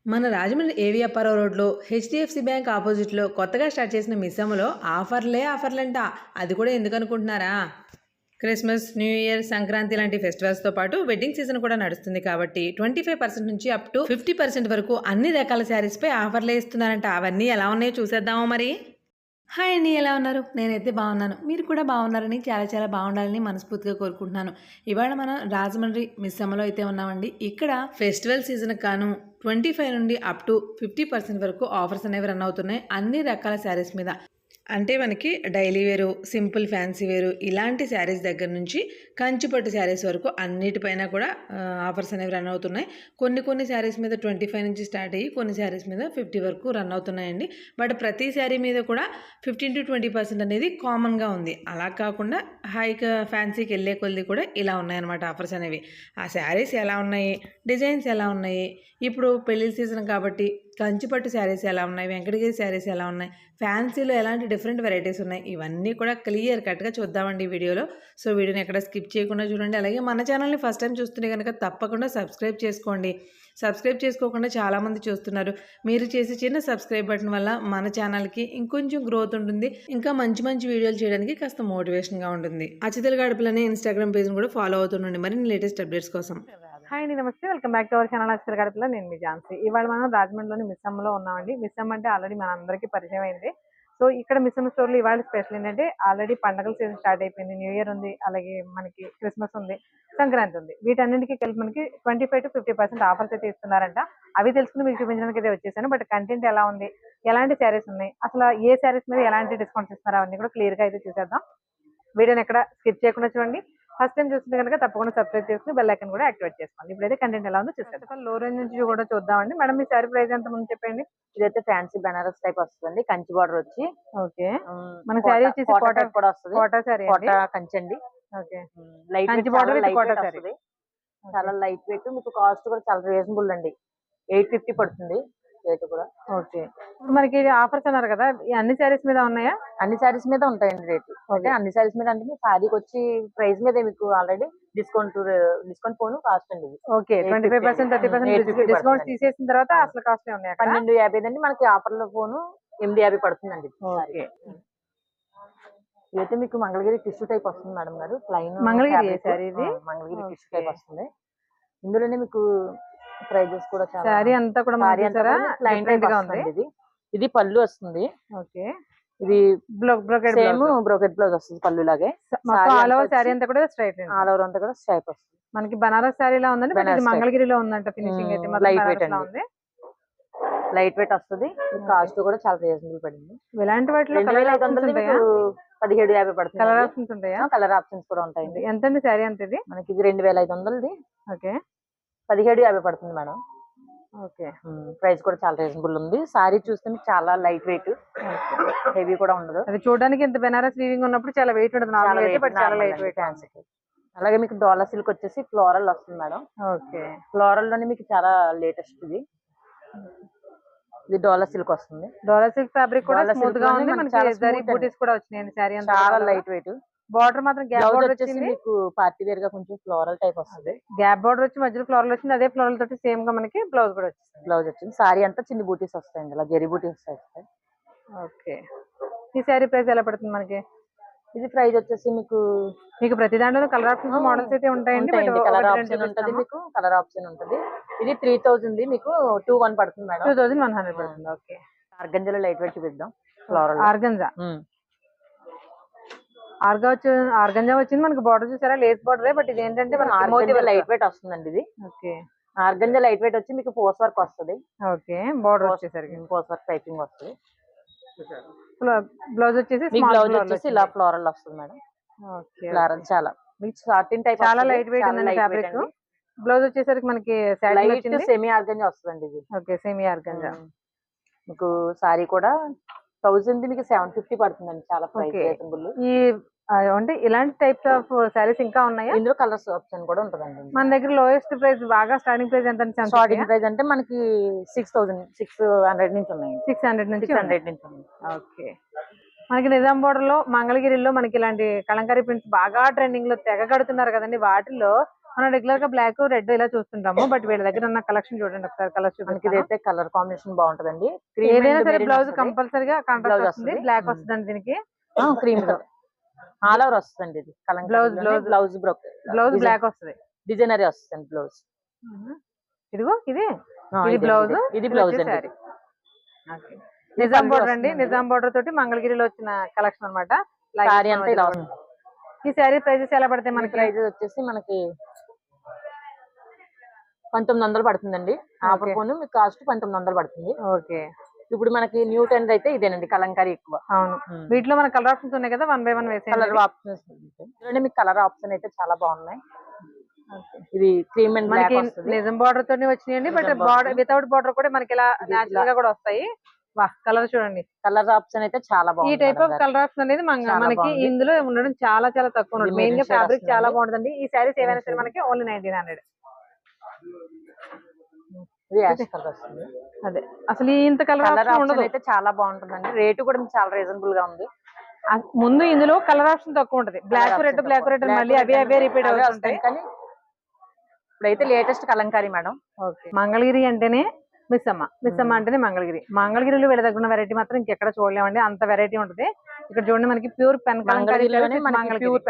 మన రాజమండ్రి ఏవి అప్పారావు రోడ్లో హెచ్డిఎఫ్సి బ్యాంక్ ఆపోజిట్లో కొత్తగా స్టార్ట్ చేసిన మిస్సమ్మలో ఆఫర్లంట. అది కూడా ఎందుకు అనుకుంటున్నారా? క్రిస్మస్, న్యూ ఇయర్, సంక్రాంతి లాంటి ఫెస్టివల్స్తో పాటు వెడ్డింగ్ సీజన్ కూడా నడుస్తుంది కాబట్టి 25% నుంచి అప్ టు 50% వరకు అన్ని రకాల శారీస్పై ఆఫర్లే ఇస్తున్నారంట. అవన్నీ ఎలా ఉన్నాయో చూసేద్దామా మరి. హాయ్ అండి, ఎలా ఉన్నారు? నేనైతే బాగున్నాను. మీరు కూడా బాగున్నారని, చాలా చాలా బాగుండాలని మనస్ఫూర్తిగా కోరుకుంటున్నాను. ఇవాళ మనం రాజమండ్రి మిస్సమ్మలో అయితే ఉన్నామండి. ఇక్కడ ఫెస్టివల్ సీజన్కి కాను 25 నుండి అప్ టు 50% వరకు ఆఫర్స్ అనేవి రన్ అవుతున్నాయి అన్ని రకాల శారీస్ మీద. అంటే మనకి డైలీ వేరు, సింపుల్ ఫ్యాన్సీ వేరు ఇలాంటి శారీస్ దగ్గర నుంచి కంచిపట్టు శారీస్ వరకు అన్నిటిపైన కూడా ఆఫర్స్ అనేవి రన్ అవుతున్నాయి. కొన్ని శారీస్ మీద 25 నుంచి స్టార్ట్ అయ్యి కొన్ని శారీస్ మీద 50 వరకు రన్ అవుతున్నాయండి. బట్ ప్రతి శారీ మీద కూడా 15 to 20% అనేది కామన్గా ఉంది. అలా కాకుండా హైక్ ఫ్యాన్సీకి వెళ్ళే కొద్ది కూడా ఇలా ఉన్నాయన్నమాట ఆఫర్స్ అనేవి. ఆ శారీస్ ఎలా ఉన్నాయి, డిజైన్స్ ఎలా ఉన్నాయి, ఇప్పుడు పెళ్లి సీజన్ కాబట్టి కంచిపట్టు శారీస్ ఎలా ఉన్నాయి, వెంకటగిరి శారీస్ ఎలా ఉన్నాయి, ఫ్యాన్సీలో ఎలాంటి డిఫరెంట్ వెరైటీస్ ఉన్నాయి, ఇవన్నీ కూడా క్లియర్ కట్గా చూద్దామండి ఈ వీడియోలో. సో వీడియోని ఎక్కడ స్కిప్ చేయకుండా చూడండి. అలాగే మన ఛానల్ని ఫస్ట్ టైం చూస్తుంటే కనుక తప్పకుండా సబ్స్క్రైబ్ చేసుకోండి. సబ్స్క్రైబ్ చేసుకోకుండా చాలామంది చూస్తున్నారు. మీరు చేసే చిన్న సబ్స్క్రైబ్ బటన్ వల్ల మన ఛానల్కి ఇంకొంచెం గ్రోత్ ఉంటుంది, ఇంకా మంచి మంచి వీడియోలు చేయడానికి కాస్త మోటివేషన్గా ఉంటుంది. అచితల గడపలనే ఇన్స్టాగ్రామ్ పేజ్ని కూడా ఫాలో అవుతుండండి మరిన్ని లేటెస్ట్ అప్డేట్స్ కోసం. హాయ్ అండి, నమస్తే. Welcome back to our channel Akshara గడపలో. నేను మీ ఝాన్సీ. ఇవాళ మనం రాజమండ్రిలోని మిస్సమ్మలో ఉన్నామండి. మిస్సమ్మ అంటే ఆల్రెడీ మన అందరికీ పరిచయం అయింది. సో ఇక్కడ మిస్సమ్మ స్టోర్లో ఇవాళ స్పెషల్ ఏంటంటే ఆల్రెడీ పండగల సీజన్ స్టార్ట్ అయిపోయింది. న్యూ ఇయర్ ఉంది, అలాగే మనకి క్రిస్మస్ ఉంది, సంక్రాంతి ఉంది. వీటన్నింటికి కలిపి మనకి 25 to 50% ఆఫర్స్ అయితే ఇస్తున్నారంట. అవి తెలుసుకుని మీకు చూపించడానికి అయితే వచ్చేసాను. బట్ కంటెంట్ ఎలా ఉంది, ఎలాంటి శారీస్ ఉన్నాయి, అసలు ఏ శారీస్ మీద ఎలాంటి డిస్కౌంట్స్ ఇస్తున్నారు అవన్నీ కూడా క్లియర్గా అయితే చూసేద్దాం. వీడియోని ఎక్కడ స్కిప్ చేయకుండా చూడంండి. ఫస్ట్ టైం చూస్తుంటే కనుక తప్పకుండా సబ్స్క్రైబ్ చేసుకుని బెల్ ఐకాన్ కూడా యాక్టివేట్ చేసుకోండి. ఇప్పుడైతే కంటెంట్ ఎలా ఉందో చూసేద్దాం. లో రేంజ్ నుంచి కూడా చూద్దామండి. మేడం మీ శారీ ప్రైస్ ఎంత ముందు చెప్పండి. ఇదైతే ఫ్యాన్సీ బనారస్ టైప్ వస్తుంది, కంచి బార్డర్ వచ్చి. ఓకే, మన శారీ వచ్చేసి కోటా కూడా వస్తుంది. కోటా శారీ, కోటా కంచి అండి. Okay, light Kanchi border with Kota sari. చాలా లైట్ వెయిట్, మీకు కాస్ట్ కూడా చాలా రీజనబుల్ అండి. 850 పడుతుంది రేట్ కూడా. ఓకే, ఇప్పుడు మనకి ఆఫర్స్ అన్నారు కదా, అన్ని శారీస్ మీద ఉన్నాయా? అన్ని శారీస్ మీద ఉంటాయండి రేటు. అంటే అన్ని శారీస్ మీద అంటే శారీకి వచ్చి ప్రైస్ మీద మీకు ఆల్రెడీ డిస్కౌంట్ పోను కాస్ట్ అండి. ఓకే, 25% 30% డిస్కౌంట్ తీసేసిన తర్వాత అసలు కాస్ట్ ఉన్నాయి. 1250 అండి మనకి ఆఫర్ లో పోను 850 పడుతుందండి. ఓకే, ఇదైతే మీకు మంగళగిరి టిష్యూ టైప్ వస్తుంది మేడం గారు. ప్లైన్ మంగళగిరి సారీ, ఇది మంగళగిరి టిష్యూ టైప్ వస్తుంది. ఇందులోనే మీకు ప్రైజెస్ కూడా చాలా. సారీ అంతా కూడా ప్లైన్ టైప్ గా ఉంది. ఇది పళ్ళు వస్తుంది. ఓకే, ఇది సేమ్ బ్రోకెట్ బ్లౌజ్ వస్తుంది పళ్ళు లాగే. ఆల్ ఓవర్ సారీ అంతా కూడా స్ట్రైట్, ఆల్ ఓవర్ అంతా కూడా స్ట్రైప్ వస్తుంది. మనకి బనారస్ సారీలా ఉందండి, మంగళగిరిలో ఉందంట. ఫినిషింగ్ అయితే లైట్ వెయిట్ అండి, లైట్ వెయిట్ వస్తుంది. కాస్ట్ కూడా చాలా రీజనబుల్ పడింది. ఇలాంటి వాటిలో 1750 పడుతుంది. కలర్ ఆప్షన్స్ ఉంటాయా? కలర్ ఆప్షన్స్ కూడా ఉంటాయండి. ఎంత అండి శారీ అంత? ఇది మనకి ఇది 2500. ఓకే, 1750 పడుతుంది మేడం. ఓకే, ప్రైస్ కూడా చాలా రీజనబుల్ ఉంది. సారీ చూస్తే చాలా లైట్ వెయిట్, హెవీ కూడా ఉండదు. అది చూడడానికి ఇంత బెనారస్ వీవింగ్ ఉన్నప్పుడు చాలా వెయిట్ ఉంటుంది, చాలా లైట్ వెయిట్. అలాగే మీకు డోలా సిల్క్ వచ్చేసి ఫ్లోరల్ వస్తుంది మేడం. ఓకే, ఫ్లోరల్ లోనే మీకు చాలా లేటెస్ట్ ఇది డోలా సిల్క్ వస్తుంది. డోలా సిల్క్ ఫ్యాబ్రిక్ కూడా స్మూత్ గా ఉంది. మనకి బూటీస్ కూడా వచ్చినాయి. శారీ అంతా చాలా లైట్ వెయిట్. బార్డర్ మాత్రం గ్యాప్ బార్డర్ వచ్చింది. మీకు పార్టీ వేర్ గా కొంచెం ఫ్లోరల్ టైప్ వస్తుంది. గ్యాప్ బార్డర్ వచ్చి మధ్యలో ఫ్లోరల్ వచ్చింది. అదే ఫ్లోరల్ తోటి సేమ్ గా మనకి బ్లౌజ్ కూడా వచ్చింది. బ్లౌజ్ వచ్చింది. సారీ అంతా చిన్న బూటీస్ వస్తాయండి, ఇలా జెరీ బూటీస్ వస్తాయి. ఓకే, ఈ శారీ ప్రైస్ ఎలా పడుతుంది మనకి? ఇది ప్రైస్ వచ్చేసి మీకు ప్రతి దాంట్లో కలర్ ఆప్షన్స్ మోడల్స్ అయితే ఉంటాయండి. కలర్ ఆప్షన్ ఉంటుంది, మీకు కలర్ ఆప్షన్ ఉంటుంది. ఇది 3000 మీకు 2100 పడుతుంది మేడం. 2100 పడుతుంది. ఓకే, ఆర్గంజాలో లైట్ వెయిట్ చూపిద్దాం. ఫ్లోరల్ ఆర్గంజా వచ్చింది మనకి. బార్డర్ చూసారా, లేస్ బార్డర్. బట్ ఇది ఏంటంటే లైట్ వెయిట్ వస్తుందండి. ఇది ఓకే, ఆర్గంజా లైట్ వెయిట్ వచ్చి మీకు పోస్ట్ వర్క్ వస్తుంది. ఓకే, బార్డర్ వచ్చేసరికి పోస్ట్ వర్క్ పైపింగ్ వస్తుంది. బ్లౌజ్ వచ్చేసి ఇలా ఫ్లోరల్ వస్తుంది మేడం. ఫ్లోరల్ చాలా మీకు సాటిన్ టైప్, చాలా లైట్ వెయిట్ ఉంది ఫ్యాబ్రిక్. బ్లౌజ్ వచ్చేసరికి మనకి సెమీ ఆర్గంజా వస్తుందండి ఇది. Okay, semi organza. మీకు సారీ కూడా 1000 మీకు 750 పడుతుందండి. చాలా ప్రైస్ రీజనబుల్. ఈ అంటే ఇలాంటి టైప్స్ ఆఫ్ సారీస్ ఇంకా ఉన్నాయా? ఇందులో కలర్స్ ఆప్షన్ కూడా ఉంటుందండి. మన దగ్గర లోయెస్ట్ ప్రైస్ బాగా స్టార్టింగ్ ప్రైస్ ఎంత? స్టార్టింగ్ ప్రైస్ అంటే మనకి 6600 నుంచి ఉన్నాయి. 600 నుంచి ఉన్నాయి. ఓకే, మనకి నిజాం బోర్డర్ లో మంగళగిరిలో మనకి ఇలాంటి కలంకారీ ప్రింట్స్ బాగా ట్రెండింగ్ లో తెగ కడుతున్నారు కదండి. వాటిల్లో మనం రెగ్యులర్ గా బ్లాక్ రెడ్ ఇలా చూస్తుంటాము, బట్ వీళ్ళ దగ్గర ఉన్న కలెక్షన్ చూడండి ఒకసారి. కలర్స్ మనకి చూపిస్తాను. ఇదైతే కలర్ కాంబినేషన్ బాగుంటదండి. ఏదైనా సరే బ్లౌజ్ కంపల్సరీగా కాంట్రాస్ట్ వస్తుంది, బ్లాక్ ఉమ్. వస్తుందండి దీనికి. క్రీమ్ కలర్ ఆల్ ఓవర్ వస్తుందండి. ఇది బ్లౌజ్ బ్లౌజ్ బ్లౌజ్ బ్లాక్ వస్తుంది, డిజైనరీ వస్తుంది బ్లౌజ్. ఇదిగో ఇది బ్లౌజ్, ఇది బ్లౌజ్ అండి. శారీ. నిజాం బోర్డర్ అండి, నిజాం బోర్డర్ తోటి మంగళగిరిలో వచ్చిన కలెక్షన్ అనమాట. సారీ అంతా ఇలా వస్తుంది. ఈ శారీ ప్రైజెస్ ఎలా పడతాయి మనకి? ప్రైజెస్ వచ్చేసి మనకి 1900 పడుతుందండి. ఆఫర్ ఫోన్ మీకు కాస్ట్ 1900 పడుతుంది. ఓకే. ఇప్పుడు మనకి న్యూ ట్రెండ్ అయితే ఇదేనండి, కలంకారీ ఎక్కువ. అవును, వీటిలో మన కలర్ ఆప్షన్స్ ఉన్నాయి కదా, 1 by 1 వేసే కలర్ ఆప్షన్స్. ఇందులోనే మీకు కలర్ ఆప్షన్ అయితే చాలా బాగున్నాయి. ఇది క్రీమ్ అండ్ బ్లాక్ వస్తుంది. నిజం బార్డర్ తోనే వచ్చినాయండి, బట్ బార్డర్ వితౌట్ బార్డర్ కూడా మనకి ఇలా నేచురల్ గా కూడా వస్తాయి. కలర్ చూడండి, కలర్ ఆప్షన్ అయితే చాలా బాగుంది. ఈ టైప్ ఆఫ్ కలర్ ఆప్షన్ అనేది మనకి ఇందులో ఉండడం చాలా చాలా తక్కువ. మెయిన్ గా ఫ్యాబ్రిక్ చాలా బాగుంటుందండి. ఈ శారీస్ ఏవైనా సరే మనకి ఓన్లీ 1900. ఇది యాష్ కలర్ వస్తుంది. అదే అసలు ఇంత కలర్ ఆప్షన్ అయితే చాలా బాగుంటుందండి. రేటు కూడా చాలా రీజనబుల్ గా ఉంది. ముందు ఇందులో కలర్ ఆప్షన్ తక్కువ ఉంటది, బ్లాక్ రెడ్ మళ్ళీ అవే రిపీట్ అవుతుంటాయి. కానీ ఇప్పుడైతే లేటెస్ట్ కలంకారీ మేడం. మంగళగిరి అంటేనే మిస్సమ్మ అంటేనే మంగళగిరిలో వీళ్ళ దగ్గర ఉన్న వెరైటీ మాత్రం ఇంకెక్కడ చూడలేమండి, అంత వెరైటీ ఉంటుంది. ఇక్కడ చూడండి మనకి pure pen Kalamkari, pure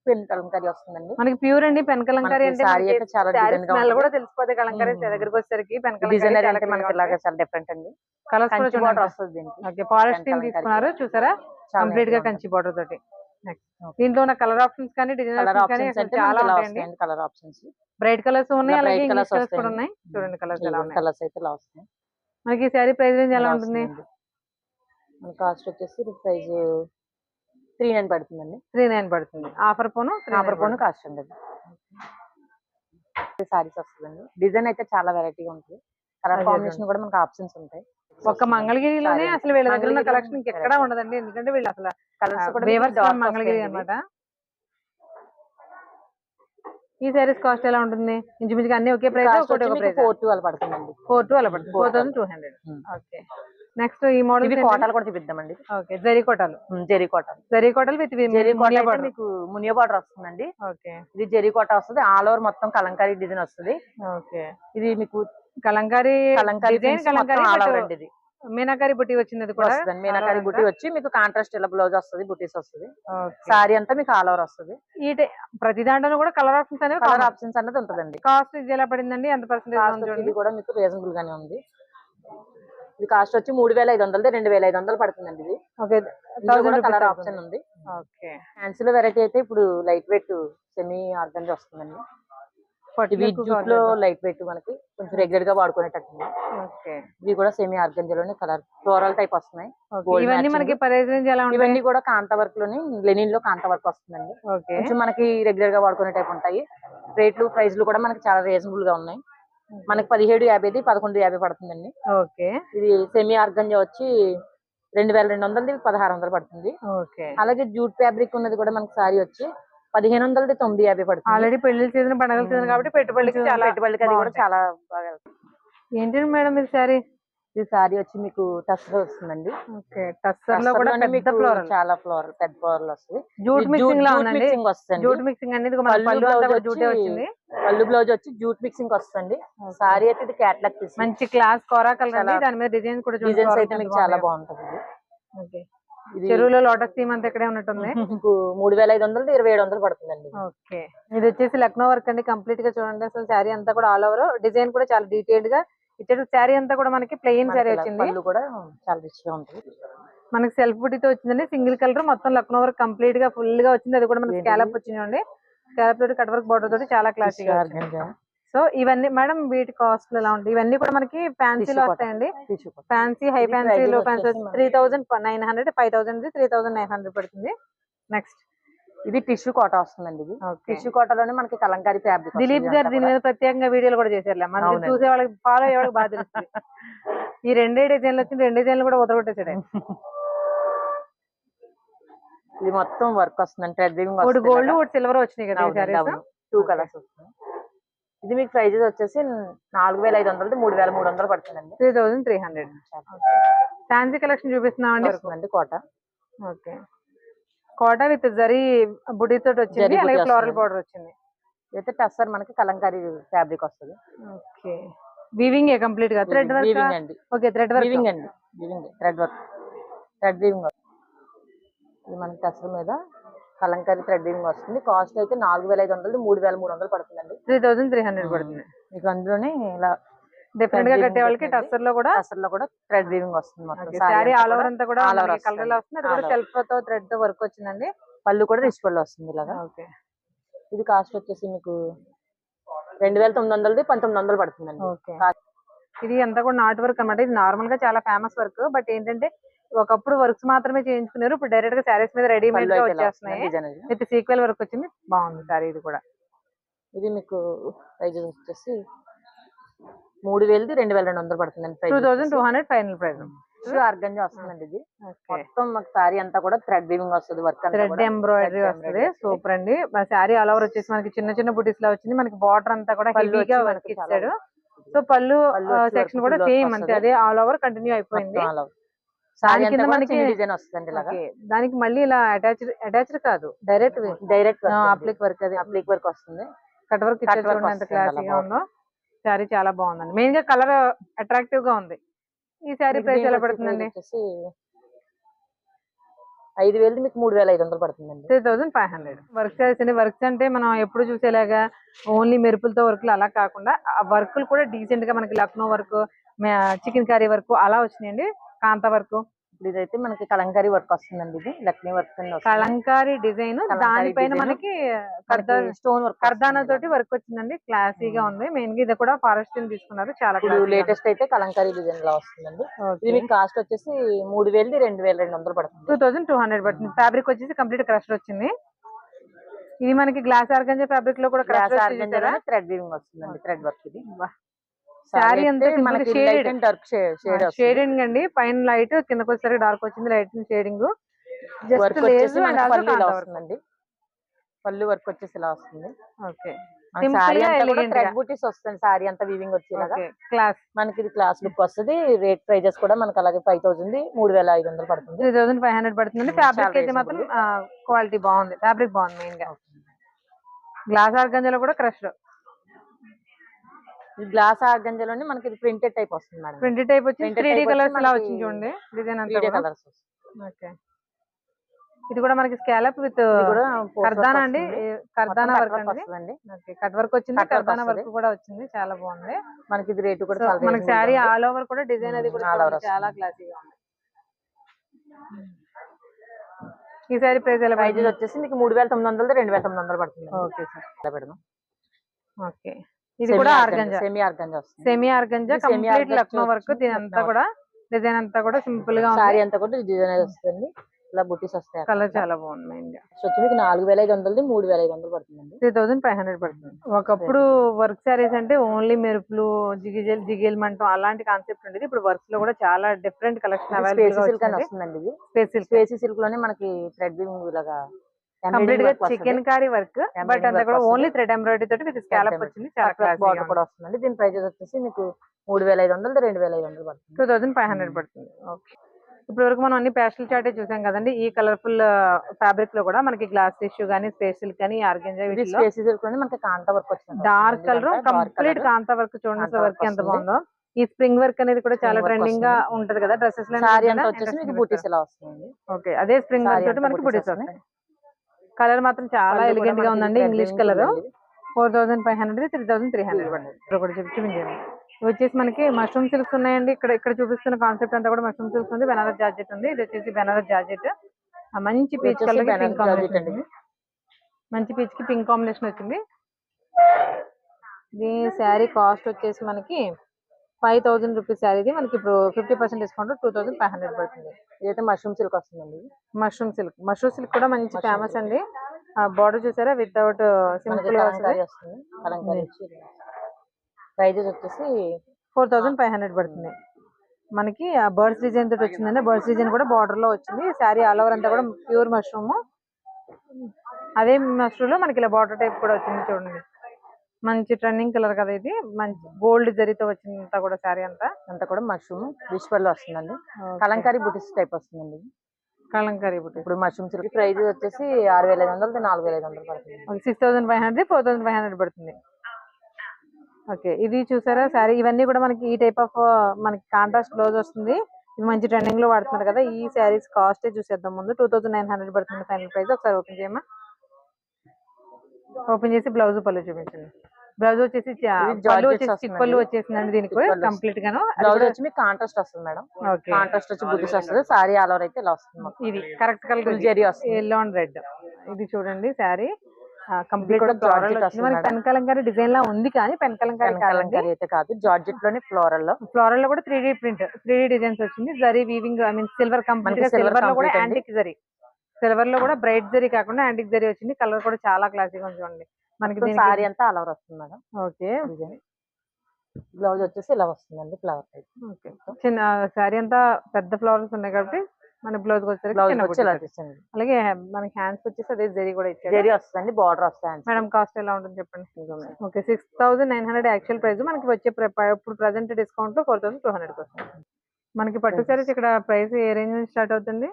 pen Kalamkari వస్తుందండి. మనకి ప్యూర్ అండి పెన్ కలంకారీ అంటే స్మెల్ కూడా తెలిసిపోతే కలంకారీ దగ్గరికి వచ్చేసరికి పెన్ కలంకారీ అంటే మనకి ఇలాగా చాలా డిఫరెంట్ అండి. కలర్స్ కూడా బార్డర్ వస్తుంది. ఓకే, ఫారెస్ట్ థీమ్ తీసుకున్నారు చూసారా, కంప్లీట్ గా కంచి బార్డర్ తోటి. దీంట్లో ఉన్న కలర్ ఆప్షన్స్ కానీ డిజైన్ చాలా ఉంటాయండి. కలర్ ఆప్షన్స్ బ్రైట్ కలర్స్ ఉన్నాయి, అలాగే ఇంగ్లీష్ కలర్స్ కూడా ఉన్నాయి. చూడండి కలర్స్ ఎలా ఉన్నాయి. కలర్స్ అయితే ఇలా వస్తాయి. మనకి ఈ శారీ ప్రైస్ రేంజ్ ఎలా ఉంటుంది? మన కాస్ట్ వచ్చేసి ప్రైస్ 39 పడుతుందండి. 39 పడుతుంది. ఆఫర్ పోను కాస్ట్ అండి. సారీస్ వస్తుందండి. డిజైన్ అయితే చాలా వెరైటీగా ఉంటుంది. కలర్ కాంబినేషన్ కూడా మనకి ఆప్షన్స్ ఉంటాయి. ఒక్క మంగళగిరిలోనే అసలు వీళ్ళ దగ్గర ఉన్న కలెక్షన్ ఇంకెక్కడా ఉండదండి, ఎందుకంటే వీళ్ళు అసలు కలర్స్ కూడా మంగళగిరి అన్నమాట. ఈ సారీస్ కాస్ట్ ఎలా ఉంటుంది? ఇంచుమించుగా అన్ని ఒకే ప్రైస్, 412 పడుతుందండి. 4200. ఓకే. నెక్స్ట్ ఈ మోడల్ కోటాలు కూడా చూపిద్దామండి. ఓకే, జరీ కోటాలు విత్ మీకు మునియా బార్డర్ వస్తుందండి. ఓకే, ఇది జరీ కోట వస్తుంది. ఆల్ ఓవర్ మొత్తం కలంకారీ డిజైన్ వస్తుంది. ఓకే, ఇది మీకు కలంకారీ ఆల్ ఓవర్ అండి. ఇది మీనాకారి బుట్టి వచ్చింది, కూడా మీనాకారి బుట్టి వచ్చి మీకు కాంట్రాస్ట్ ఇలా బ్లౌజ్ వస్తుంది, బుటీస్ వస్తుంది. సారీ అంతా మీకు ఆల్ ఓవర్ వస్తుంది. ఈ ప్రతి దాంట్లో కూడా కలర్ ఆప్షన్స్ అనేది ఉంటుందండి. కాస్ట్ ఇది ఎలా పడిందండి? ఎంత పర్సెంటేజ్? ఇది కూడా మీకు రీజనబుల్ గానే ఉంది. ఇది కాస్ట్ వచ్చి 3500, 2500 పడుతుందండి. ఇది ఓకే, కలర్ ఆప్షన్ ఉంది. ఓకే, ఫ్యాన్సీలో వెరైటీ అయితే ఇప్పుడు లైట్ వెయిట్ సెమీ ఆర్గంజా వస్తుందండి. జూట్ లో లైట్ వెయిట్ మనకి కొంచెం రెగ్యులర్ గా వాడుకునేటట్టు. ఇవి కూడా సెమీ ఆర్గంజాలోనే కలర్ ఫ్లోరల్ టైప్ వస్తున్నాయి. ఇవన్నీ మనకి ప్రైస్ రేంజ్ ఎలా ఉంటాయి? ఇవన్నీ కూడా కాంతా వర్క్ లోని లెనిన్ లో కాంతా వర్క్ వస్తుందండి. కొంచెం మనకి రెగ్యులర్ గా వాడుకునే టైప్ ఉంటాయి. రేట్లు ప్రైస్లు కూడా మనకి చాలా రీజనబుల్ గా ఉన్నాయి. మనకి 1750, 1150 పడుతుందండి. ఓకే, ఇది సెమీ ఆర్గంజా వచ్చి 2200, 1600 పడుతుంది. అలాగే జూట్ ఫ్యాబ్రిక్ ఉన్నది కూడా మనకి సారీ వచ్చి 1500, 950 పడుతుంది. ఆల్రెడీ పెళ్లి సీజన్, పండుగల సీజన్ కాబట్టి పెట్టుబడికి అది కూడా చాలా బాగా. ఏంటి మేడం ఇది సారీ? ఈ సారీ వచ్చి మీకు టస్సర్ వస్తుందండి. ఓకే, టస్సర్ లో కూడా పెద్ద ఫ్లోరల్, చాలా ఫ్లోరల్, పెద్ద ఫ్లోరల్ వస్తుంది. జూట్ మిక్సింగ్ లా ఉందండి. జూట్ మిక్సింగ్ అనేది పళ్ళు అంతా కూడా జూటే వచ్చింది. పళ్ళు బ్లౌజ్ వచ్చి జూట్ మిక్సింగ్ వస్తుంది. సారీ అయితే ఇది క్యాట్లాగ్ పీస్, మంచి క్లాస్ కోరా కలర్ అండి. దాని మీద డిజైన్స్ కూడా డిజైన్స్ అయితే మీకు చాలా బాగుంటుంది. ఓకే, చెరువులో లోటస్ థీమ్ అంతా ఇక్కడే ఉన్నట్టుంది. 3500, 2700 పడుతుందండి. ఓకే, ఇది వచ్చేసి లక్నో వర్క్ అండి. కంప్లీట్ గా చూడండి, అసలు శారీ అంతా కూడా ఆల్ ఓవర్ డిజైన్ కూడా చాలా డీటెయిల్డ్ గా ఇచ్చాడు. శారీ అంతా కూడా మనకి ప్లెయిన్ శారీ వచ్చింది. పళ్ళు కూడా చాలా రిచ్ గా ఉంటుంది. మనకి సెల్ఫ్ బుట్టితో వచ్చిందండి. సింగిల్ కలర్ మొత్తం లక్నో వర్క్ కంప్లీట్ గా ఫుల్ గా వచ్చింది. అది కూడా మనకి స్కాలప్ వచ్చిందండి. స్కాలప్ తోటి కట్ వర్క్ బార్డర్ తోటి చాలా క్లాసిక్ గా. సో ఇవన్నీ మేడం వీటి కాస్ట్ ఎలా ఉంటాయి? ఇవన్నీ కూడా మనకి ఫ్యాన్సీలో వస్తాయండి. ఫ్యాన్సీ, హై ఫ్యాన్సీ, లో ఫ్యాన్సీ 3900, 5000, 3900 పడుతుంది. నెక్స్ట్ ఇది టిష్యూ కోట వస్తుందండి. ఇది టిష్యూ కోటలోనే మనకి కలంకారీ ఫ్యాబ్రిక్. దిలీప్ గారు దీని మీద ప్రత్యేకంగా వీడియోలు కూడా చేశారు. మనకి చూసే వాళ్ళకి, ఫాలో అయ్యే వాళ్ళకి బాగా తెలుస్తుంది. ఈ 2 డిజైన్లు వచ్చింది, 2 డిజైన్లు కూడా ఉదరగొట్టేసాడు. ఇది మొత్తం వర్క్ వస్తుందండి. థ్రెడ్ వీవింగ్ ఒకటి గోల్డ్, ఒకటి సిల్వర్ వచ్చినాయి కదా. 2 కలర్స్ వస్తున్నాయి. ఇది మీకు ప్రైజెస్ వచ్చేసి 4500, 3300 పడుతుందండి. 3300. ఫ్యాన్సీ కలెక్షన్ చూపిస్తున్నామండి. కోట. ఓకే, కోట విత్ జరీ బుడ్డీ తోటి వచ్చింది, అలాగే ఫ్లోరల్ బార్డర్ వచ్చింది. అయితే టస్సర్ మనకి కలంకారీ ఫ్యాబ్రిక్ వస్తుంది. ఓకే, వీవింగ్ కంప్లీట్ గా థ్రెడ్ వర్క్. వీవింగ్ అండి. Okay, thread work. వీవింగ్ అండి, weaving thread work, thread weaving. ఇది మనకి టస్సర్ మీద కలంకారీ థ్రెడ్ వీవింగ్ వస్తుంది. కాస్ట్ అయితే 4500 3300 పడుతుందండి. 3300 పడుతుంది మీకు. అందులోనే ఇలా డిఫరెంట్ గా కట్టే వాళ్ళకి టస్సర్ లో కూడా థ్రెడ్ వీవింగ్ వస్తుంది. మొత్తం సారీ ఆల్ ఓవర్ అంతా కూడా all over కలర్ లో వస్తుంది. అది కూడా సెల్ఫ్ తో థ్రెడ్ తో వర్క్ వచ్చిందండి. పళ్ళు కూడా రిచ్ పళ్ళు వస్తుంది ఇలాగా. ఓకే, ఇది కాస్ట్ వచ్చేసి మీకు 2900 1900 పడుతుందండి. ఓకే. ఇది అంతా కూడా నాట్ వర్క్ అన్నమాట. ఇది నార్మల్ గా చాలా ఫేమస్ వర్క్. బట్ ఏంటంటే ఒకప్పుడు వర్క్స్ మాత్రమే చేయించుకున్నారు. ఇప్పుడు డైరెక్ట్ గా శారీస్ మీద రెడీమేడ్ గా వచ్చేస్తున్నాయి. విత్ సీక్వెల్ వర్క్ వచ్చింది. బాగుంది సారీ ఇది కూడా. ఇది మీకు ప్రైస్ వచ్చేసి 3000 2200 పడుతుందండి. 2200 ఫైనల్ ప్రైస్. ఆర్గంజా వస్తుందండి. ఇది మొత్తం మాకు సారీ అంతా కూడా థ్రెడ్ వీవింగ్ వస్తుంది. వర్క్ థ్రెడ్ ఎంబ్రాయిడరీ వస్తుంది. సూపర్ అండి. సారీ ఆల్ ఓవర్ వచ్చేసి మనకి చిన్న చిన్న బుటీస్ లా వచ్చింది. మనకి బార్డర్ అంతా కూడా హెవీగా వర్క్ ఇచ్చాడు. సో పల్లు సెక్షన్ కూడా సేమ్ అంతే, అదే ఆల్ ఓవర్ కంటిన్యూ అయిపోయింది. మనకి డిజైన్ వస్తుంది ఇలాగా. దానికి మళ్ళీ ఇలా అటాచ్డ్ కాదు, డైరెక్ట్ అప్లిక్ వర్క్. అది అప్లిక్ వర్క్ వస్తుంది. కట్ వర్క్ ఇచ్చేది ఎంత క్లాసీగా ఉందో. శారీ చాలా బాగుందండి. మెయిన్ గా కలర్ అట్రాక్టివ్ గా ఉంది. ఈ శారీ ప్రైస్ ఎలా పడుతుందండి? 5000 మీకు 3500 పడుతుందండి. 3500. వర్క్ చేసిన వర్క్స్ అంటే మనం ఎప్పుడు చూసేలాగా ఓన్లీ మెరుపులతో వర్క్లు అలా కాకుండా ఆ వర్క్లు కూడా డీసెంట్ గా మనకి Lucknow work, chicken curry work అలా వచ్చినాయండి. కాంతా వర్క్. ఇదైతే మనకి కలంకారీ వర్క్ వస్తుందండి. ఇది లక్ష్మీ వర్క్ కలంకారీ డిజైన్, దానిపైన మనకి స్టోన్ వర్క్ కర్దానా తోటి వర్క్ వచ్చిందండి. క్లాసీగా ఉంది. మెయిన్ గా ఇది కూడా ఫారెస్ట్ తీసుకున్నారు. చాలా లేటెస్ట్ అయితే కలంకారీ డిజైన్ లా వస్తుందండి. ఇది మీకు కాస్ట్ వచ్చేసి 3000 2200 పడుతుంది. 2200 పడుతుంది. ఫ్యాబ్రిక్ వచ్చేసి కంప్లీట్ క్రష్ వచ్చింది. ఇది మనకి గ్లాస్ ఆర్గంజా ఫ్యాబ్రిక్ లో కూడా థ్రెడ్ వీవింగ్ వస్తుందండి. Thread work. ఇది శారీ అంతా మనకి షేడింగ్ అండి. పైన లైట్, కిందకి వచ్చేసరికి డార్క్ వచ్చింది. Light shading. జస్ట్ వస్తుందండి. పళ్ళు వర్క్ వచ్చేసి ఇలా వస్తుంది. ఓకే, థ్రెడ్ బూటీస్ వస్తుంది. సారీ అంతా వీవింగ్ వచ్చేలాగా క్లాస్. మనకి ఇది క్లాస్ లుక్ వస్తుంది. రేట్ ప్రైజెస్ కూడా మనకి అలాగే 5000 3500 పడుతుంది. 3500 పడుతుంది. ఫ్యాబ్రిక్ అయితే మాత్రం క్వాలిటీ బాగుంది. ఫ్యాబ్రిక్ బాగుంది. మెయిన్ గా గ్లాస్ ఆర్గంజాలో కూడా క్రష్. గ్లాస్ ఆర్గంజాలోనే మనకి ఇది ప్రింటెడ్ టైప్ వస్తుంది మేడం. ప్రింటెడ్ టైప్ వచ్చింది. 3D కలర్స్ లా వచ్చింది చూడండి. డిజైన్ అంతా కలర్స్. ఓకే, ఇది కూడా మనకి స్కాలప్ విత్ కర్దానా అండి. కర్దానా వర్క్ అండి. ఓకే, కట్ వర్క్ వచ్చింది. కర్దానా వర్క్ కూడా వచ్చింది. చాలా బాగుంది. మనకి ఇది రేట్ కూడా మనకి శారీ ఆల్ ఓవర్ కూడా డిజైన్ అది కూడా చాలా క్లాసీగా ఉంది. ఈ శారీ ప్రైస్ ఎలా? ప్రైస్ వచ్చేసి మీకు 3900 2900 పడుతుంది. ఓకే సార్, ఇలా పెడదాం. ఓకే, ఇది కూడా ఆర్గంజా, సెమీ ఆర్గంజా వస్తుంది. Semi organza complete Lucknow work. దీని అంతా కూడా డిజైన్ అంతా కూడా సింపుల్ గా ఉంది. సారీ అంతా కూడా డిజైన్ వస్తుంది. ఇలా బుటీస్ వస్తాయి. కలర్ చాలా బాగుంది. మెయిన్ గా వచ్చి మీకు 4500 3500 పడుతుందండి. 3500 పడుతుంది. ఒకప్పుడు వర్క్ సారీస్ అంటే ఓన్లీ మెరుపులు, జిగేల్ మంటం అలాంటి కాన్సెప్ట్ ఉండేది. ఇప్పుడు వర్క్స్ లో కూడా చాలా డిఫరెంట్ కలెక్షన్ అవైలబుల్ గా వస్తుందండి. ఇది స్పేసీ సిల్క్ లోనే మనకి థ్రెడ్ వీవింగ్ లాగా కంప్లీట్ గా చికెన్ కర్రీ వర్క్. బట్ అంతా కూడా ఓన్లీ థ్రెడ్ ఎంబ్రాయిడరీ తోటి విత్ స్కాలప్ వచ్చింది. చాలా క్లాస్ బార్డర్ కూడా వస్తుందండి. దీని ప్రైస్ వచ్చేసి మీకు 3500 2500 పడుతుంది. 2500 పడుతుంది. ఓకే, ఇప్పుడు వరకు మనం అన్ని పేస్టల్ చార్టే చూసాం కదండి. ఈ కలర్ఫుల్ ఫ్యాబ్రిక్ లో కూడా మనకి గ్లాస్ టిష్యూ గానీ, స్పేస్ సిల్క్ కానీ, ఆర్గంజా మనకి కాంతా వర్క్ వచ్చింది. డార్క్ కలర్ కంప్లీట్ కాంతా వర్క్. చూడండి వర్క్ ఎంత బాగుందో. ఈ స్ప్రింగ్ వర్క్ అనేది కూడా చాలా ట్రెండింగ్ గా ఉంటది కదా డ్రెస్సెస్ లో. బూటీస్ ఇలా వస్తుంది. ఓకే, అదే స్ప్రింగ్ వర్క్ తోటి మనకి బూటీస్ వస్తాయి. కలర్ మాత్రం చాలా ఎలిగెంట్ గా ఉందండి. English colour. 4500 3300 పడుతుంది. వచ్చేసి మనకి మష్రూమ్ సిల్క్స్ ఉన్నాయండి. ఇక్కడ చూపిస్తున్న కాన్సెప్ట్ అంతా కూడా మష్రూమ్ సిల్క్స్ ఉంది. బెనారస్ జార్జెట్ ఉంది. ఇది వచ్చేసి బెనారస్ జార్జెట్. మంచి పీచ్ కలర్ పింక్ కాంబినేషన్. మంచి పీచ్ కి పింక్ కాంబినేషన్ వచ్చింది. దీని శారీ కాస్ట్ వచ్చేసి మనకి 5000 రూపీస్ శారీ. ఇది మనకి ఇప్పుడు 50% డిస్కౌంట్ 2500 పడుతుంది. ఇదైతే మష్రూమ్ సిల్క్ వస్తుందండి. మష్రూమ్ సిల్క్ కూడా మంచి ఫేమస్ అండి. బార్డర్ చూసారా వితౌట్ సింపుల్ గా వస్తుంది. ప్రైస్ వచ్చేసి 4500 పడుతుంది. మనకి ఆ బర్డ్స్ డిజైన్ తోటి వచ్చిందండి. బర్డ్స్ డిజైన్ కూడా బార్డర్ లో వచ్చింది. శారీ ఆల్ ఓవర్ అంతా కూడా ప్యూర్ మష్రూమ్. అదే మష్రూమ్ లో మనకి ఇలా బార్డర్ టైప్ కూడా వచ్చింది చూడండి. మంచి ట్రెండింగ్ కలర్ కదా ఇది. మంచి గోల్డ్ జరీతో వచ్చిందంతా కూడా శారీ అంతా కూడా మష్రూమ్ విశ్వల్ వస్తుందండి. కలంకారీ బుటీస్ టైప్ వస్తుందండి. కలంకారీ బుట్టి ఇప్పుడు మష్రూమ్ సిల్క్ ప్రైస్ వచ్చేసి 6500, 4500 పడుతుంది. 6500, 4500 పడుతుంది. ఓకే, ఇది చూసారా సారీ, ఇవన్నీ కూడా మనకి ఈ టైప్ ఆఫ్ మనకి కాంట్రాస్ట్ బ్లౌజ్ వస్తుంది. ఇది మంచి ట్రెండింగ్ లో వాడుతున్నారు కదా. ఈ శారీస్ కాస్ట్ చూసేద్దాం ముందు. 2900 పడుతుంది ఫైనల్ ప్రైస్. ఒకసారి ఓపెన్ చేయమ్మా. ఓపెన్ చేసి బ్లౌజ్ పళ్ళు చూపించండి. బ్లౌజ్ వచ్చేసి పళ్ళు వచ్చేసి చిక్ పళ్ళు వచ్చేసిందండి దీనికి కంప్లీట్ గాను. బ్లౌజ్ వచ్చి మీకు కాంట్రాస్ట్ వస్తుంది మేడం. కాంట్రాస్ట్ వచ్చి బుటీస్ వస్తుంది. సారీ ఆల్ ఓవర్ అయితే ఇలా వస్తుంది. ఇది కరెక్ట్ కలర్ జెరీ వస్తుంది, ఎల్లో అండ్ రెడ్. ఇది చూడండి శారీ కంప్లీట్ మనకి పెన్ కలంకారీ డిజైన్ లా ఉంది, కానీ పెన్ కలంకారీ అయితే కాదు. జార్జెట్ లోనే ఫ్లోరల్ లో కూడా 3D ప్రింట్ 3D డిజైన్స్ వచ్చింది. Zari weaving, I mean silver complete గా సిల్వర్ లో కూడా యాంటిక్ జరీ, సిల్వర్ లో కూడా బ్రైట్ జరీ కాకుండా యాంటిక్ జరీ వచ్చింది. కలర్ కూడా చాలా క్లాసిక్ ఉంది చూడండి. మనకి సారీ అంతా అలా వస్తుంది మేడం. ఓకే, బ్లౌజ్ వచ్చేసి ఇలా వస్తుందండి ఫ్లవర్ టైప్. ఓకే, చిన్న సారీ అంతా పెద్ద ఫ్లవర్స్ ఉన్నాయి కాబట్టి మన బ్లౌజ్ అలాగే మనకి హ్యాండ్స్ వచ్చేసి అదే జరీ కూడా ఇచ్చారు. జరీ వస్తుంది, బార్డర్ వస్తుంది. మేడం కాస్ట్ ఎలా ఉంటుంది చెప్పండి. Okay, 6900 actual price. మనకి వచ్చే ఇప్పుడు ప్రెసెంట్ డిస్కౌంట్ లో 4200 వస్తుంది. మనకి పట్టు సారీస్ ఇక్కడ ప్రైస్ ఏ రేంజ్ నుంచి స్టార్ట్ అవుతుంది?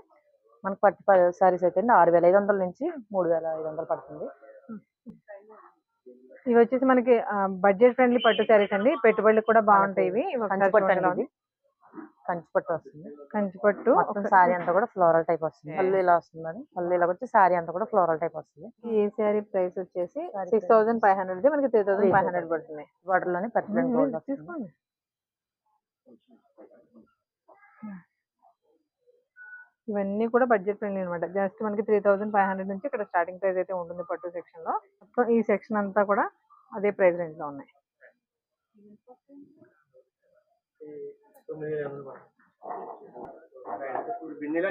మనకి పట్టు సారీస్ అయితే 6500 నుంచి 3500 పడుతుంది. ఇవి వచ్చేసి మనకి బడ్జెట్ ఫ్రెండ్లీ పట్టు సారీస్ అండి. పెట్టుబడులు కూడా బాగుంటాయి. ఇవి కంచిపట్టు వస్తుంది. కంచిపట్టు సారీ అంతా కూడా ఫ్లోరల్ టైప్ వస్తుంది. పళ్ళు ఇలా వస్తుంది. పళ్ళు ఇలా వచ్చి సారీ అంతా కూడా ఫ్లోరల్ టైప్ వస్తుంది. ఈ సారీ ప్రైస్ వచ్చేసి 6500, మనకి 3500 పడుతుంది. బార్డర్ లోనే తీసుకోండి. ఇవన్నీ కూడా బడ్జెట్ ఫ్రెండ్లీ అనమాట. జస్ట్ మనకి 3500 నుంచి ఇక్కడ స్టార్టింగ్ ప్రైస్ అయితే ఉంటుంది పట్టు సెక్షన్ లో. ఈ సెక్షన్ అంతా కూడా అదే ప్రైస్ రేంజ్ లో ఉన్నాయి.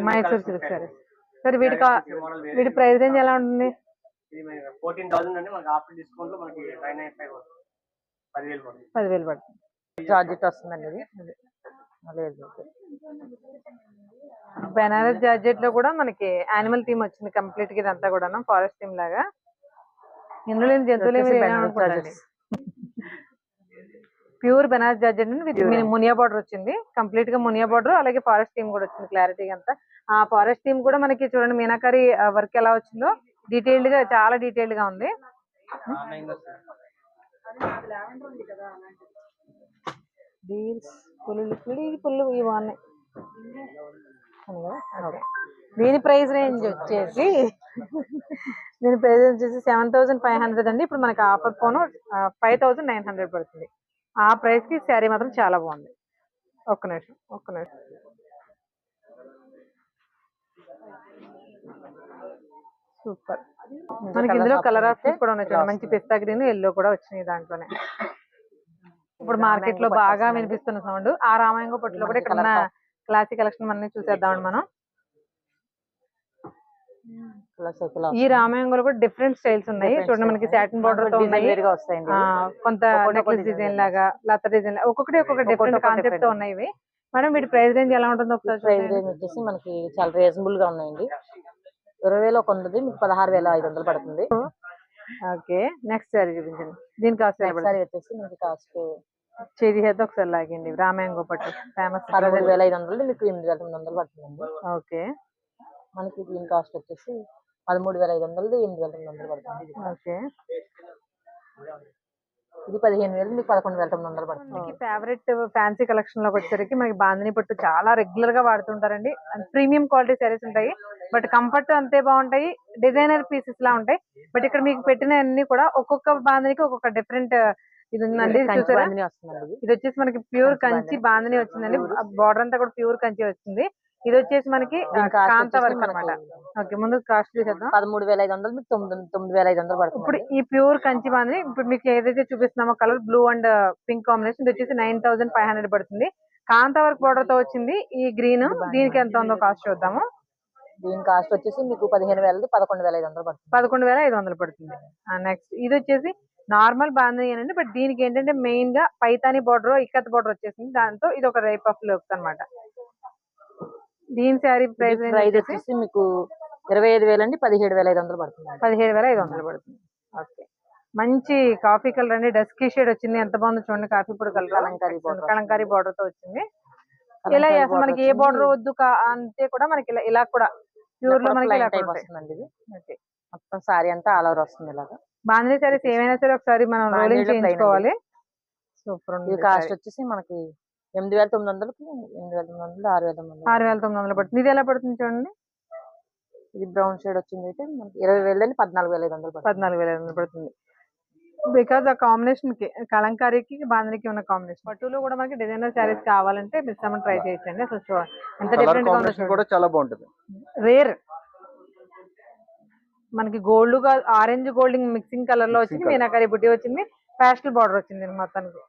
మైసూర్ సిల్క్ సారీస్ సరే, వీటి ప్రైస్ రేంజ్ ఎలా ఉంటుంది? 10,000 పడుతుంది. జార్జెట్ వస్తుందండి. బెనారస్ జార్జెట్ లో కూడా మనకి యానిమల్ థీమ్ వచ్చింది కంప్లీట్ గా. ఇదంతా కూడా ఫారెస్ట్ థీమ్ లాగా. ఇందులో జంతువులు pure Banaras georgette with Muniya border వచ్చింది. కంప్లీట్ గా మునియా బార్డర్, అలాగే ఫారెస్ట్ థీమ్ కూడా వచ్చింది క్లారిటీగా అంతా. ఆ ఫారెస్ట్ థీమ్ కూడా మనకి చూడండి మీనాకారి వర్క్ ఎలా వచ్చిందో, డీటెయిల్డ్ గా, చాలా డీటెయిల్డ్ గా ఉంది. పుల్లు ఇవి బాగున్నాయి. దీని ప్రైస్ రేంజ్ వచ్చేసి 7500 అండి. ఇప్పుడు మనకి ఆఫర్ పోను 5900 పడుతుంది. ఆ ప్రైస్ కి శారీ మాత్రం చాలా బాగుంది. ఒక్క నిమిషం. సూపర్. మనకి ఇందులో కలర్ ఆప్షన్స్ కూడా ఉన్నాయి. మంచి పిస్తా గ్రీన్, ఎల్లో కూడా వచ్చినాయి దాంట్లోనే. ఇప్పుడు మార్కెట్ లో బాగా వినిపిస్తున్న సౌండ్ ఆ రామాయంగ పట్టులో కూడా ఇక్కడ ఉన్న క్లాసిక్ కలెక్షన్ అన్ని చూసేద్దామండి మనం. ఈ రామాయంగంలో కూడా డిఫరెంట్ స్టైల్స్ ఉన్నాయి చూడండి. మనకి సాటిన్ బార్డర్ తో ఉన్నాయి, కొంత నెక్లెస్ డిజైన్ లాగా, లత డిజైన్, ఒక్కొక్కటి ఒక్కొక్క డిఫరెంట్ కాన్సెప్ట్ తో ఉన్నాయి ఇవి. మేడం వీటి ప్రైస్ రేంజ్ ఎలా ఉంటుంది ఒకసారి? ప్రైస్ రేంజ్ వచ్చేసి మనకి చాలా రీజనబుల్ గా ఉన్నాయండి. 20,000 ఒక ఉంది, మీకు 16,500 పడుతుంది. ఓకే, నెక్స్ట్ సారీ చూపించండి. దీని కాస్ట్ వచ్చేసి మనకి కాస్ట్ చేతి చేత ఒకసారి లాగండి. రామాయంగో పట్టు ఫేమస్. 16,500 మీకు 8,900 పడుతుందండి. ఓకే, మనకి దీని కాస్ట్ వచ్చేసి 13,500, 8,900 పడుతుంది. ఓకే, ఇది 15,000, మీకు 11,900 పడుతుంది. ఫేవరెట్ ఫ్యాన్సీ కలెక్షన్ లోకి వచ్చేసరికి మనకి బాందిని పట్టు చాలా రెగ్యులర్ గా వాడుతుంటారండి. ప్రీమియం క్వాలిటీ సారీస్ ఉంటాయి, బట్ కంఫర్ట్ అంతే బాగుంటాయి. డిజైనర్ పీసెస్ లా ఉంటాయి. బట్ ఇక్కడ మీకు పెట్టిన అన్ని కూడా ఒక్కొక్క బాందినికి ఒక్కొక్క డిఫరెంట్ ఇది ఉందండి. చూసారా, ఇది వచ్చేసి మనకి ప్యూర్ కంచి బాందిని వచ్చిందండి. బార్డర్ అంతా కూడా ప్యూర్ కంచి వచ్చింది. ఇది వచ్చేసి మనకి కాంత వర్క్ అనమాట. ఓకే, ముందు కాస్ట్ చూసేద్దాం. 13,500, మీకు 9,500 పడుతుంది. ఇప్పుడు ఈ ప్యూర్ కంచి బాందిని ఇప్పుడు మీకు ఏదైతే చూపిస్తున్నామో colour blue and pink combination, ఇది వచ్చేసి 9,500 పడుతుంది. కాంత వర్క్ బార్డర్ తో వచ్చింది ఈ గ్రీన్. దీనికి ఎంత ఉందో కాస్ట్ చూద్దాము. దీని కాస్ట్ వచ్చేసి మీకు 15,000, 11,500 పడుతుంది. 11,500 పడుతుంది. నెక్స్ట్ ఇది వచ్చేసి నార్మల్ బాందిని అండి. బట్ దీనికి ఏంటంటే మెయిన్ గా పైతాని బార్డర్, ఇక్కత్ బార్డర్ వచ్చేసింది. దాంతో ఇది ఒక రైప్ ఆఫ్ లుక్ అనమాట. దీని శారీ ప్రైస్ వచ్చేసి మీకు 25,000 అండి, 17,500 పడుతుంది. 17,500 పడుతుంది. ఓకే, మంచి కాఫీ కలర్ అండి, డస్కీ షేడ్ వచ్చింది. ఎంత బాగుందో చూడండి. కాఫీ పొడి కలర్, కలంకారీ బార్డర్ తో వచ్చింది. ఇలా మనకి ఏ బార్డర్ వద్దు అంటే కూడా మనకి ఇలా కూడా ప్యూర్ లో మనకి ప్లైన్ ఇలా టైప్ ఉంటాయి. వస్తుందండి ఇది. ఓకే. మొత్తం సారీ అంతా ఆల్ ఓవర్ వస్తుంది ఇలాగా. బాందిని సారీస్ ఏమైనా సరే ఒకసారి మనం రోలింగ్ బాందినీలో plain చేయించుకోవాలి. సూపర్ ఇది ఉంది. కాస్ట్ వచ్చేసి మనకి 8,900కి 8,900 6,900. 6,900 పడుతుంది. ఇది ఎలా పడుతుంది చూడండి. ఇది బ్రౌన్ షేడ్ వచ్చింది అయితే మనకి 20,000 14,500 పడుతుంది. 14,500 పడుతుంది. బికాజ్ ఆ కాంబినేషన్ కి కలంకారీకి బాందినికి ఉన్న కాంబినేషన్. పట్టులో కూడా మనకి డిజైనర్ శారీస్ కావాలంటే మిస్సమ్మ ట్రై చేయొచ్చండి. అసలు ఎంత కలర్ డిఫరెంట్ గా ఉందో కాంబినేషన్ కూడా చాలా బాగుంటది. రేర్. మనకి గోల్డ్ గా ఆరెంజ్ గోల్డింగ్ మిక్సింగ్ కలర్ లో వచ్చింది. colour. మీనాకరీ బుట్టి వచ్చింది. ప్యాస్టల్ బార్డర్ వచ్చింది మొత్తానికి.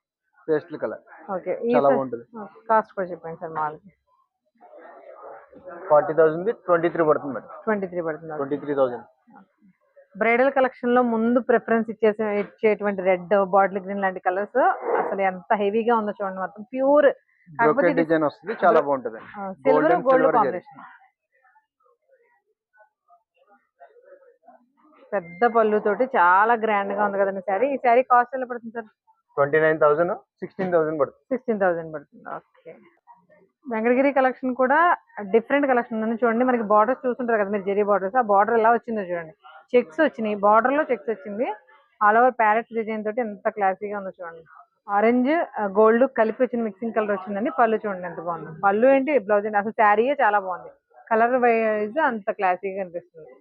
Pastel colour okay. చాలా బాగుంటది. కాస్ట్ కూడా చెప్పండి సార్ మాల్కి. 40,000 23 పడుతుంది మేడం. 23 పడుతుంది. 23,000. బ్రైడల్ కలెక్షన్ లో ముందు ప్రిఫరెన్స్ ఇచ్చేటువంటి రెడ్ బాటిల్ గ్రీన్ లాంటి కలర్స్ అసలు ఎంత హెవీగా ఉందో చూడండి. మొత్తం ప్యూర్ బ్రోకెట్ డిజైన్ వస్తుంది, చాలా బాగుంటది. Silver Gold and gold silver combination. పెద్ద పళ్ళు తోటి చాలా గ్రాండ్ గా ఉంది కదండి శారీ. ఈ శారీ కాస్ట్ ఎలా పడుతుంది సార్? 29,000 16,000 పడుతుంది. 16,000 పడుతుంది. ఓకే. వెంకటగిరి కలెక్షన్ కూడా డిఫరెంట్ కలెక్షన్ ఉందని చూడండి. మనకి బార్డర్స్ చూస్తుంటారు కదా మీరు, జెరీ బార్డర్స్. ఆ బార్డర్ ఎలా వచ్చిందో చూడండి. చెక్స్ వచ్చినాయి, బార్డర్ లో చెక్స్ వచ్చింది. ఆల్ ఓవర్ ప్యారెట్ డిజైన్ తోటి ఎంత క్లాసీగా ఉందో చూడండి. ఆరెంజ్ గోల్డ్ కలిపి వచ్చిన మిక్సింగ్ కలర్ వచ్చిందండి. పళ్ళు చూడండి ఎంత బాగుంది. పళ్ళు ఏంటి, బ్లౌజ్ ఏంటి, అసలు శారీయే చాలా బాగుంది. కలర్ వైజ్ అంత క్లాసీగా అనిపిస్తుంది.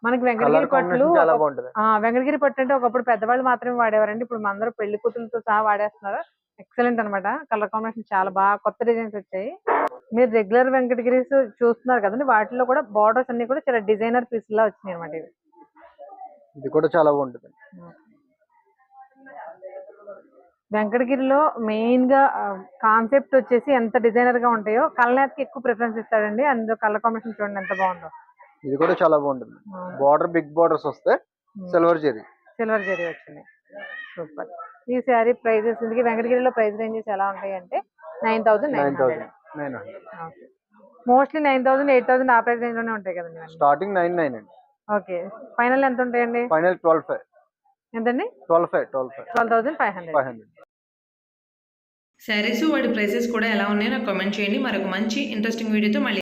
మనకి వెంకటగిరి కలర్ పట్లు కాంబినేషన్ చాలా బాగుంటది. వెంకటగిరి పట్టు అంటే ఒకప్పుడు పెద్దవాళ్ళు మాత్రమే వాడేవారండి. ఇప్పుడు అందరూ పెళ్లి కూతురులతో సహా వాడేస్తున్నారు. ఎక్సలెంట్ అన్నమాట. కలర్ కాంబినేషన్ చాలా బాగా కొత్త డిజైన్స్ వచ్చాయి. మీరు రెగ్యులర్ వెంకటగిరీస్ చూస్తున్నారు కదండి, వాటిలో కూడా బార్డర్స్ అన్ని కూడా చాలా డిజైనర్ పీస్ లా వచ్చినాయి అనమాట. ఇవి ఇది కూడా చాలా బాగుంటది. వెంకటగిరిలో మెయిన్ గా కాన్సెప్ట్ వచ్చేసి ఎంత డిజైనర్ గా ఉంటాయో కలనాథ్ కి ఎక్కువ ప్రిఫరెన్స్ ఇస్తాడండి. అందులో కలర్ కాంబినేషన్ చూడండి ఎంత బాగుందో. ఇది కూడా చాలా బాగుంటుంది. బార్డర్ బిగ్ బార్డర్స్ వస్తే సిల్వర్ జెరీ. సిల్వర్ జరీ వచ్చింది. సూపర్. ఈ శారీ ప్రైజెస్ ఇందుకే వెంకటగిరిలో ప్రైస్ రేంజెస్ ఎలా ఉంటాయి అంటే 9,900. 9,900. మోస్ట్లీ 9,000 8,000 ఆ ప్రైస్ రేంజ్ లోనే ఉంటాయి కదండి. స్టార్టింగ్ 99 అండి. ఓకే. ఫైనల్ ఎంత ఉంటాయండి? ఫైనల్ 12,500. ఎంతండి? 12,500. 12,500. శారీస్ వాటి ప్రైసెస్ కూడా ఎలా ఉన్నాయో నాకు కామెంట్ చేయండి. మరొక మంచి ఇంట్రెస్టింగ్ వీడియోతో మళ్ళీ